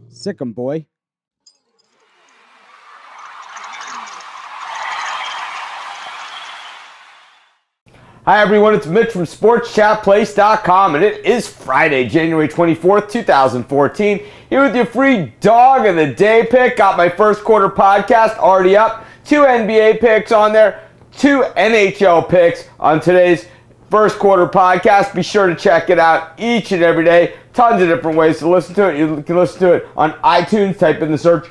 Sick 'em, boy. Hi everyone, it's Mitch from SportsChatPlace.com, and it is Friday, January 24th, 2014. Here with your free Dog of the Day pick. Got my first quarter podcast already up. 2 NBA picks on there, 2 NHL picks on today's first quarter podcast. Be sure to check it out each and every day. Tons of different ways to listen to it. You can listen to it on iTunes. Type in the search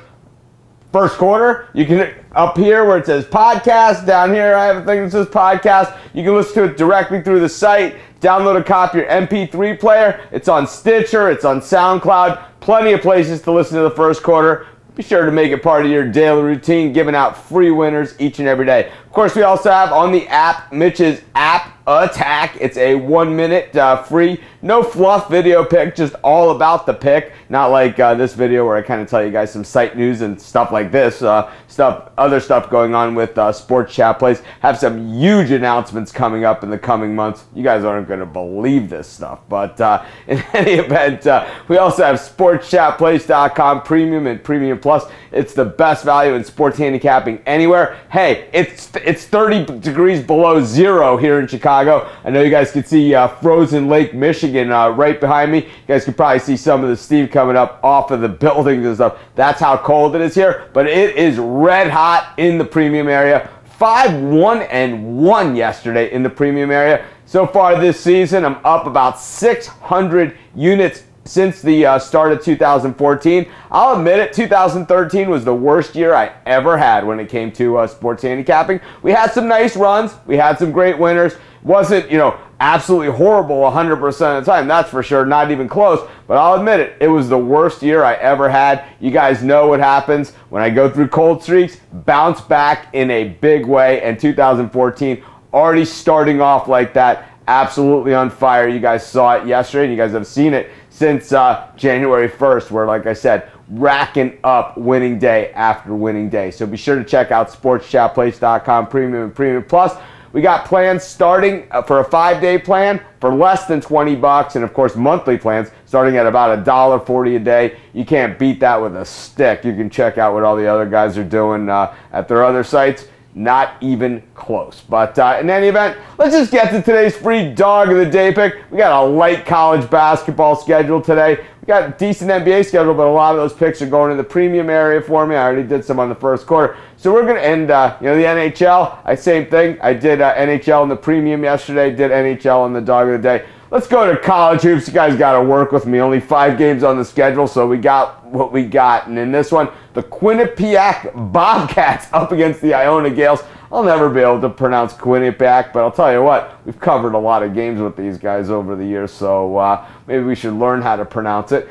first quarter. You can, up here where it says podcast, down here I have a thing that says podcast. You can listen to it directly through the site. Download a copy of your MP3 player. It's on Stitcher, it's on SoundCloud. Plenty of places to listen to the first quarter. Be sure to make it part of your daily routine, giving out free winners each and every day. Of course, we also have on the app, Mitch's App Attack. It's a 1-minute free, no fluff video pick, just all about the pick. Not like this video where I kind of tell you guys some site news and stuff like this. Other stuff going on with Sports Chat Place. Have some huge announcements coming up in the coming months. You guys aren't going to believe this stuff. But in any event, we also have SportsChatPlace.com Premium and Premium Plus. It's the best value in sports handicapping anywhere. Hey, it's 30 degrees below zero here in Chicago. I know you guys can see frozen Lake Michigan right behind me. You guys can probably see some of the steam coming up off of the buildings and stuff. That's how cold it is here. But it is red hot in the premium area. 5-1-1 yesterday in the premium area. So far this season, I'm up about 600 units since the start of 2014. I'll admit it, 2013 was the worst year I ever had when it came to sports handicapping. We had some nice runs. We had some great winners. Wasn't, absolutely horrible 100% of the time. That's for sure. Not even close. But I'll admit it, it was the worst year I ever had. You guys know what happens when I go through cold streaks. Bounce back in a big way. And 2014 already starting off like that. Absolutely on fire. You guys saw it yesterday, and you guys have seen it since January 1st, where, like I said, racking up winning day after winning day. So be sure to check out SportsChatPlace.com Premium and Premium Plus. We got plans starting for a 5-day plan for less than 20 bucks, and of course monthly plans starting at about $1.40 a day. You can't beat that with a stick. You can check out what all the other guys are doing at their other sites. Not even close. But in any event, let's just get to today's free Dog of the Day pick. We got a light college basketball schedule today. We got a decent NBA schedule, but a lot of those picks are going in the premium area for me. I already did some on the first quarter. So we're going to end, the NHL. Same thing. I did NHL in the premium yesterday. Did NHL on the Dog of the Day. Let's go to college hoops. You guys got to work with me. Only 5 games on the schedule, so we got what we got. And in this one, the Quinnipiac Bobcats up against the Iona Gales. I'll never be able to pronounce Quinnipiac, but I'll tell you what, we've covered a lot of games with these guys over the years, so maybe we should learn how to pronounce it.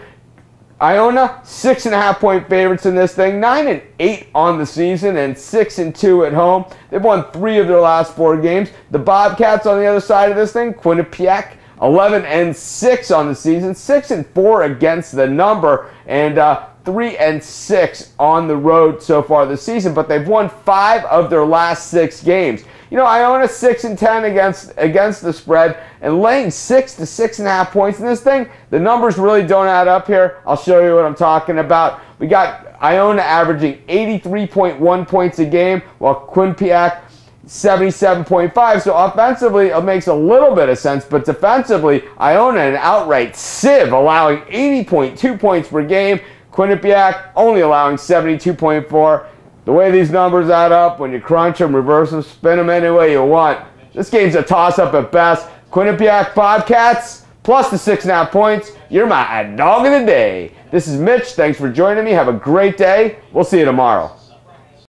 Iona, 6.5-point favorites in this thing, 9-8 on the season and 6-2 at home. They've won 3 of their last 4 games. The Bobcats on the other side of this thing, Quinnipiac, 11-6 on the season, 6-4 against the number, and 3-6 on the road so far this season. But they've won 5 of their last 6 games. Iona 6-10 against the spread, and laying 6 to 6.5 points in this thing. The numbers really don't add up here. I'll show you what I'm talking about. We got Iona averaging 83.1 points a game, while Quinnipiac 77.5. So offensively, it makes a little bit of sense, but defensively, Iona an outright sieve, allowing 80.2 points per game. Quinnipiac only allowing 72.4. The way these numbers add up, when you crunch them, reverse them, spin them any way you want, this game's a toss-up at best. Quinnipiac Bobcats plus the 6.5 points. You're my Dog of the Day. This is Mitch. Thanks for joining me. Have a great day. We'll see you tomorrow.